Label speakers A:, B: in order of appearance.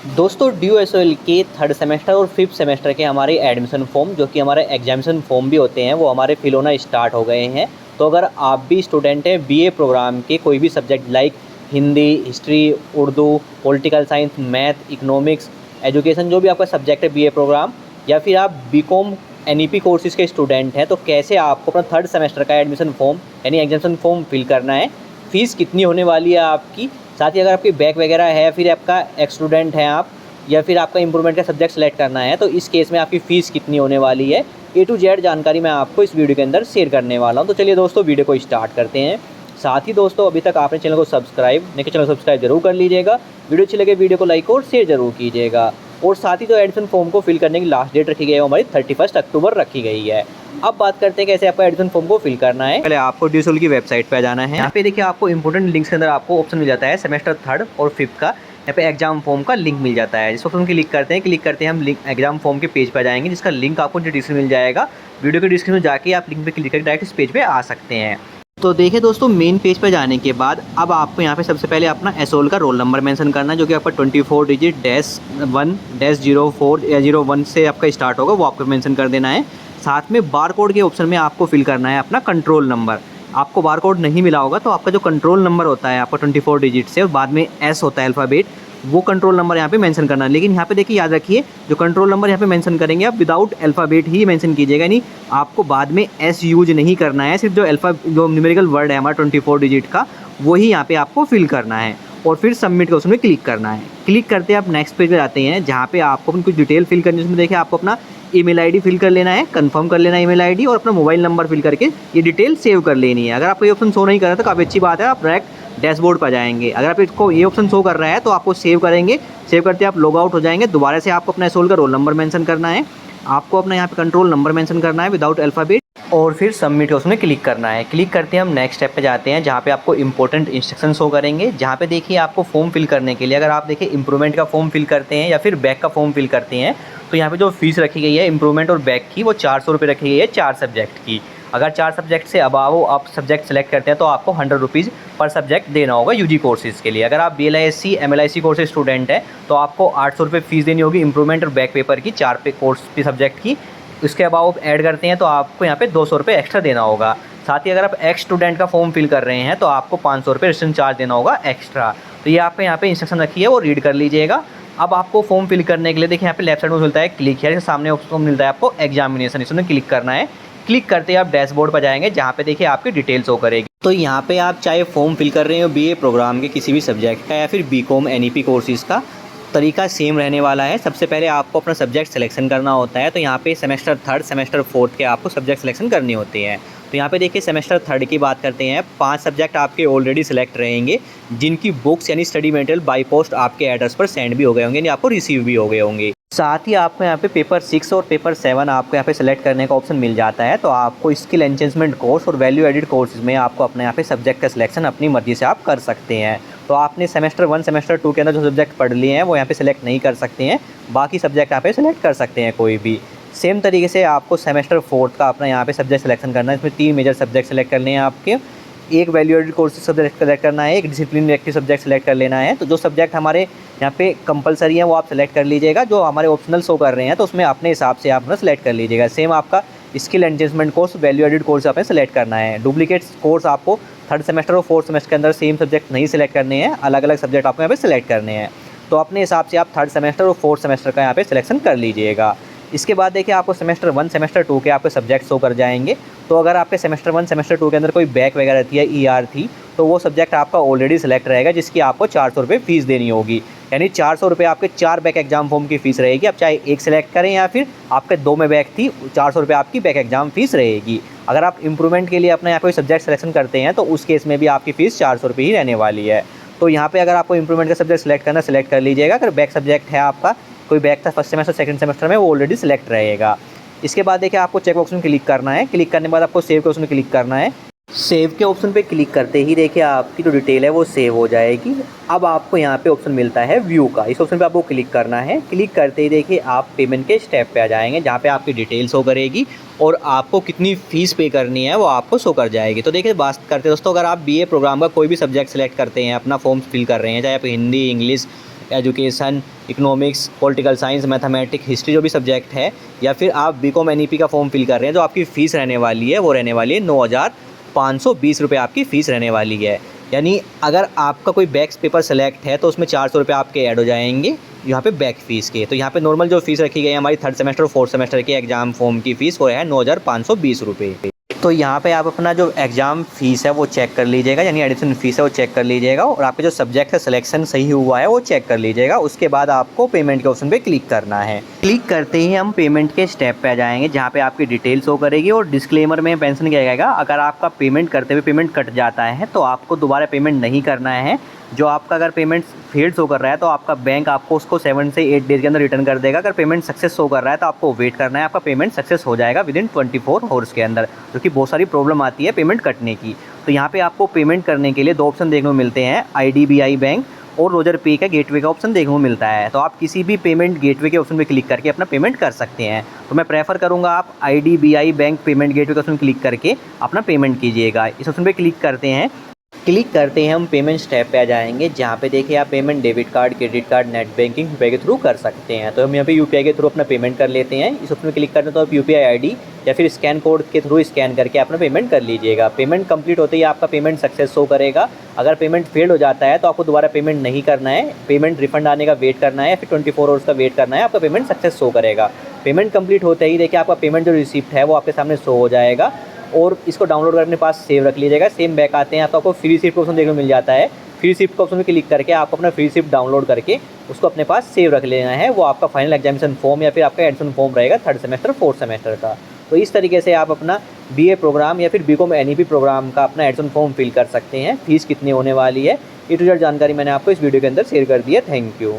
A: दोस्तों DOSOL के third semester और फिफ्थ सेमेस्टर के हमारे एडमिशन फॉर्म जो कि हमारे एग्जामिनेशन फॉर्म भी होते हैं वो हमारे फिल होना स्टार्ट हो गए हैं। तो अगर आप भी स्टूडेंट हैं BA प्रोग्राम के कोई भी subject like Hindi, history, Urdu, political science, math, economics, education, जो भी आपका सब्जेक्ट है BA प्रोग्राम, या फिर आप BCom NEP कोर्सेज़ के स्टूडेंट हैं, तो कैसे आपको अपना थर्ड सेमेस्टर का एडमिशन फॉर्म यानी एग्जामिनेशन फॉर्म फिल करना है, फ़ीस कितनी होने वाली है आपकी, साथ ही अगर आपकी बैक वगैरह है, फिर आपका एक्स स्टूडेंट है आप, या फिर आपका इम्प्रूवमेंट का सब्जेक्ट सेलेक्ट करना है, तो इस केस में आपकी फ़ीस कितनी होने वाली है, A to Z जानकारी मैं आपको इस वीडियो के अंदर शेयर करने वाला हूं। तो चलिए दोस्तों वीडियो को स्टार्ट करते हैं। साथ ही दोस्तों अभी तक आपने चैनल को सब्सक्राइब नहीं किया, चैनल को सब्सक्राइब जरूर कर लीजिएगा। वीडियो अच्छी लगे वीडियो को लाइक और शेयर जरूर कीजिएगा। और साथ ही जो एडमिशन फॉर्म को फिल करने की लास्ट डेट रखी गई है वो हमारी 31 अक्टूबर रखी गई है। अब बात करते हैं कैसे आपका एडमिशन फॉर्म को फिल करना है। पहले आपको DOSOL की वेबसाइट पर जाना है। यहाँ पे देखिए आपको इंपॉर्टेंट लिंक्स के अंदर आपको ऑप्शन मिल जाता है सेमेस्टर थर्ड और फिफ्थ का। यहाँ पे एग्जाम फॉर्म का लिंक मिल जाता है। जिस ऑप्शन क्लिक करते हैं हम लिंक एग्जाम फॉर्म के पेज पर जाएंगे, जिसका लिंक आपको डिस्क्रिप्शन में मिल जाएगा। वीडियो के डिस्क्रिप्शन में जाके आप लिंक पे क्लिक करके डायरेक्ट इस पेज पे आ सकते हैं। तो देखिए दोस्तों मेन पेज पर जाने के बाद अब आपको यहाँ पे सबसे पहले अपना एसोल का रोल नंबर मेंशन करना है, जो कि आपका 24 डिजिट -1-04 या 01 से आपका स्टार्ट होगा, वो आपको मेंशन कर देना है। साथ में बार कोड के ऑप्शन में आपको फिल करना है अपना कंट्रोल नंबर। आपको बार कोड नहीं मिला होगा तो आपका जो कंट्रोल नंबर होता है आपका 24 डिजिट से, बाद में S होता है अल्फ़ाबेट, वो कंट्रोल नंबर यहाँ पे मेंशन करना है। लेकिन यहाँ पे देखिए याद रखिए जो कंट्रोल नंबर यहाँ पे मेंशन करेंगे आप विदाउट अल्फ़ाबेट ही मेंशन कीजिएगा, यानी आपको बाद में S यूज नहीं करना है। सिर्फ जो न्यूमेरिकल वर्ड है हमारा 24 डिजिट का वही यहाँ पे आपको फिल करना है और फिर सबमिट के ऑप्शन में क्लिक करना है। क्लिक करते हैं आप नेक्स्ट पेज पर जाते हैं, जहाँ पे आपको अपनी कुछ डिटेल फिल करनी है। उसमें देखिए आपको अपना ईमेल आईडी फिल कर लेना है, कंफर्म कर लेना है ईमेल आईडी, और अपना मोबाइल नंबर फिल करके ये डिटेल सेव कर लेनी है। अगर आपको ये ऑप्शन शो नहीं कर रहा तो काफ़ी अच्छी बात है, आप डायरेक्ट डैशबोर्ड पर जाएंगे। अगर आप इसको ये ऑप्शन शो कर रहा है तो आपको सेव करेंगे, सेव करते आप लॉग आउट हो जाएंगे। दोबारा से आपको अपना एसोल का रोल नंबर मेंशन करना है, आपको अपना यहाँ पे कंट्रोल नंबर मेंशन करना है विदाउट अल्फ़ाबेट, और फिर सबमिट उसमें क्लिक करना है। क्लिक करते हैं हम नेक्स्ट स्टेप पे जाते हैं, जहाँ पे आपको इंपॉर्टेंट इंस्ट्रक्शन शो करेंगे। जहाँ पे देखिए आपको फॉर्म फिल करने के लिए, अगर आप देखिए इम्प्रूवमेंट का फॉर्म फिल करते हैं या फिर बैक का फॉर्म फिल करते हैं, तो यहाँ पे जो फीस रखी गई है इम्प्रूवमेंट और बैक की वो 400 रुपये रखी गई है 4 सब्जेक्ट की। अगर 4 सब्जेक्ट से अबाव आप सब्जेक्ट सेलेक्ट करते हैं तो आपको 100 रुपीज़ पर सब्जेक्ट देना होगा UG कोर्सेज़ के लिए। अगर आप BLISC MLIC कोर्सेज स्टूडेंट हैं तो आपको 800 रुपये फीस देनी होगी इम्प्रूवमेंट और बैक पेपर की 4 पे कोर्स की सब्जेक्ट की। इसके अबाव ऐड करते हैं तो आपको यहाँ पे 200 रुपये एक्स्ट्रा देना होगा। साथ ही अगर आप एक्स स्टूडेंट का फॉर्म फिल कर रहे हैं तो आपको 500 रुपये रजिस्ट्रेशन चार्ज देना होगा एक्स्ट्रा। तो ये आपको यहाँ पे इंस्ट्रक्शन रखी है वो रीड कर लीजिएगा। अब आपको फॉर्म फिल करने के लिए देखिए यहाँ पे लेफ्ट साइड में मिलता है क्लिक है, सामने ऑप्शन मिलता है आपको एग्जामिनेशन, इसमें क्लिक करना है। क्लिक करते ही आप डैशबोर्ड पर जाएंगे, जहाँ पे देखिए आपकी डिटेल्स शो करेगी। तो यहाँ पे आप चाहे फॉर्म फिल कर रहे हो BA प्रोग्राम के किसी भी सब्जेक्ट का या फिर BCom NEP कोर्सेज़ का, तरीका सेम रहने वाला है। सबसे पहले आपको अपना सब्जेक्ट सिलेक्शन करना होता है। तो यहाँ पे सेमेस्टर थर्ड सेमेस्टर फोर्थ के आपको सब्जेक्ट सिलेक्शन करनी होती है। तो यहाँ पे देखिए सेमेस्टर थर्ड की बात करते हैं, 5 सब्जेक्ट आपके ऑलरेडी सिलेक्ट रहेंगे, जिनकी बुक्स यानी स्टडी मटेरियल बाय पोस्ट आपके एड्रेस पर सेंड भी हो गए होंगे, यानी आपको रिसीव भी हो गए होंगे। साथ ही आपको यहाँ पे पेपर 6 और पेपर 7 आपको यहाँ पे सेलेक्ट करने का ऑप्शन मिल जाता है। तो आपको स्किल एनचेंसमेंट कोर्स और वैल्यू एडिड कोर्सेज में आपको अपने यहाँ पे सब्जेक्ट का सिलेक्शन अपनी मर्जी से आप कर सकते हैं। तो आपने सेमेस्टर 1 सेमेस्टर 2 के अंदर जो सब्जेक्ट पढ़ लिए हैं वो यहाँ पे सिलेक्ट नहीं कर सकते हैं, बाकी सब्जेक्ट यहाँ पे सिलेक्ट कर सकते हैं कोई भी। सेम तरीके से आपको सेमेस्टर फोर्थ का अपना यहाँ पे सब्जेक्ट सिलेक्शन करना है। इसमें 3 मेजर सब्जेक्ट सेलेक्ट करने हैं आपके, एक value added course subject select करना है, एक डिसिप्लिन इलेक्टिव सब्जेक्ट सेलेक्ट कर लेना है। तो जो सब्जेक्ट हमारे यहाँ पे कंपलसरी है वो आप सेलेक्ट कर लीजिएगा, जो हमारे ऑप्शनल शो कर रहे हैं तो उसमें अपने हिसाब से आप अपना सेलेक्ट कर लीजिएगा। सेम आपका skill enhancement course value added course आपने सेलेक्ट करना है। डुप्लीकेट कोर्स आपको थर्ड सेमेस्टर और फोर्थ सेमेस्टर के अंदर सेम सब्जेक्ट नहीं सेलेक्ट करने हैं, अलग अलग सब्जेक्ट आपको यहाँ पे सेलेक्ट करने हैं। तो अपने हिसाब से आप थर्ड सेमेस्टर और फोर्थ सेमेस्टर का यहाँ पे सिलेक्शन कर लीजिएगा। इसके बाद देखिए आपको सेमेस्टर 1 सेमेस्टर 2 के आपके सब्जेक्ट शो कर जाएंगे। तो अगर आपके सेमेस्टर 1 सेमेस्टर 2 के अंदर कोई बैक वगैरह थी या ER थी तो वो सब्जेक्ट आपका ऑलरेडी सेलेक्ट रहेगा, जिसकी आपको 400 रुपये फीस देनी होगी, यानी 400 रुपये आपके 4 बैक एग्जाम फॉर्म की फ़ीस रहेगी। आप चाहे एक सेलेक्ट करें या फिर आपके 2 में बैक थी, 400 रुपये आपकी बैक एग्जाम फ़ीस रहेगी। अगर आप इम्प्रूवमेंट के लिए अपना यहाँ कोई सब्जेक्ट सिलेक्शन करते हैं तो उस केस में भी आपकी फ़ीस 400 रुपये ही रहने वाली है। तो यहाँ पे अगर आपको इम्प्रूवमेंट का सब्जेक्ट सेलेक्ट करना सेलेक्ट कर लीजिएगा। अगर बैक सब्जेक्ट है आपका, कोई बैक था फर्स्ट सेमेस्टर सेकंड सेमेस्टर में, वो ऑलरेडी सिलेक्ट रहेगा। इसके बाद देखिए आपको चेक बॉक्स में क्लिक करना है। क्लिक करने के बाद आपको सेव के ऑप्शन में क्लिक करना है। सेव के ऑप्शन पे क्लिक करते ही देखिए आपकी जो डिटेल है वो सेव हो जाएगी। अब आपको यहाँ पे ऑप्शन मिलता है व्यू का, इस ऑप्शन पे आपको क्लिक करना है। क्लिक करते ही देखिए आप पेमेंट के स्टेप पे आ जाएंगे, जहाँ पे आपकी डिटेल शो करेगी और आपको कितनी फ़ीस पे करनी है वो आपको शो कर जाएगी। तो देखिए बात करते हैं दोस्तों, अगर आप BA प्रोग्राम का कोई भी सब्जेक्ट सेलेक्ट करते हैं, अपना फॉर्म फिल कर रहे हैं, चाहे आप Hindi, English, education, economics, political science, mathematics, history जो भी सब्जेक्ट है, या फिर आप बीकॉम एनईपी का फॉर्म फिल कर रहे हैं, जो आपकी फ़ीस रहने वाली है वो रहने वाली है 9,520 रुपये आपकी फ़ीस रहने वाली है। यानी अगर आपका कोई बैक पेपर सेलेक्ट है तो उसमें 400 रुपये आपके ऐड हो जाएंगे यहाँ पे बैक फ़ीस के। तो यहाँ पे नॉर्मल जो फ़ीस रखी गई है हमारी थर्ड सेमेस्टर और फोर्थ सेमेस्टर के एग्ज़ाम फॉर्म की फ़ीस वो है 9,520 रुपये। तो यहाँ पे आप अपना जो एग्ज़ाम फ़ीस है वो चेक कर लीजिएगा, यानी एडिशन फ़ीस है वो चेक कर लीजिएगा, और आपके जो सब्जेक्ट का सिलेक्शन सही हुआ है वो चेक कर लीजिएगा। उसके बाद आपको पेमेंट के ऑप्शन पे क्लिक करना है। क्लिक करते ही हम पेमेंट के स्टेप पे आ जाएंगे, जहाँ पे आपकी डिटेल शो करेगी और डिस्क्लेमर में मेंशन किया जाएगा अगर आपका पेमेंट करते हुए पेमेंट कट जाता है तो आपको दोबारा पेमेंट नहीं करना है। जो आपका अगर पेमेंट फेल्ड शो कर रहा है तो आपका बैंक आपको उसको 7 से 8 डेज़ के अंदर रिटर्न कर देगा। अगर पेमेंट सक्सेस शो कर रहा है तो आपको वेट करना है, आपका पेमेंट सक्सेस हो जाएगा विदिन 24 आवर्स के अंदर, जो कि बहुत सारी प्रॉब्लम आती है पेमेंट कटने की। तो यहाँ पे आपको पेमेंट करने के लिए 2 ऑप्शन देखने को मिलते हैं, IDBI बैंक और रोजर पे का गेटवे का ऑप्शन देखने को मिलता है। तो आप किसी भी पेमेंट गेटवे के ऑप्शन पे क्लिक करके अपना पेमेंट कर सकते हैं। तो मैं प्रेफर करूँगा आप IDBI बैंक पेमेंट गेटवे के ऑप्शन क्लिक करके अपना पेमेंट कीजिएगा। इस ऑप्शन पे क्लिक करते हैं। क्लिक करते ही हम पेमेंट स्टेप पे आ जाएंगे, जहाँ पे देखिए आप payment debit card, credit card, net banking, UPI के थ्रू कर सकते हैं। तो हम यहाँ पे यूपीआई के थ्रू अपना पेमेंट कर लेते हैं। इस ऑप्शन में क्लिक करते हैं तो आप यूपीआई आईडी या फिर स्कैन कोड के थ्रू स्कैन करके अपना पेमेंट कर लीजिएगा। पेमेंट कंप्लीट होते ही आपका पेमेंट सक्सेस शो करेगा। अगर पेमेंट फेल हो जाता है तो आपको दोबारा पेमेंट नहीं करना है, पेमेंट रिफंड आने का वेट करना है, फिर 24 आवर्स का वेट करना है, आपका पेमेंट सक्सेस शो करेगा। पेमेंट कंप्लीट होते ही देखिए आपका पेमेंट जो रिसिप्ट है वो आपके सामने शो हो जाएगा, और इसको डाउनलोड करके अपने पास सेव रख लीजिएगा। सेम बैक आते हैं तो आपको फ्री रिसिप्ट ऑप्शन देखने को मिल जाता है। फ्री रिसिप्ट ऑप्शन में क्लिक करके आपको अपना फ्री रिसिप्ट डाउनलोड करके उसको अपने पास सेव रख लेना है। वो आपका फाइनल एग्जामिनेशन फॉर्म या फिर आपका एडमिशन फॉर्म रहेगा थर्ड सेमेस्टर फोर्थ सेमेस्टर का। तो इस तरीके से आप अपना BA प्रोग्राम या फिर बीकॉम एनईपी प्रोग्राम का अपना एडमिशन फॉर्म फिल कर सकते हैं। फीस कितनी होने वाली है, A to Z जानकारी मैंने आपको इस वीडियो के अंदर शेयर कर दी है। Thank you.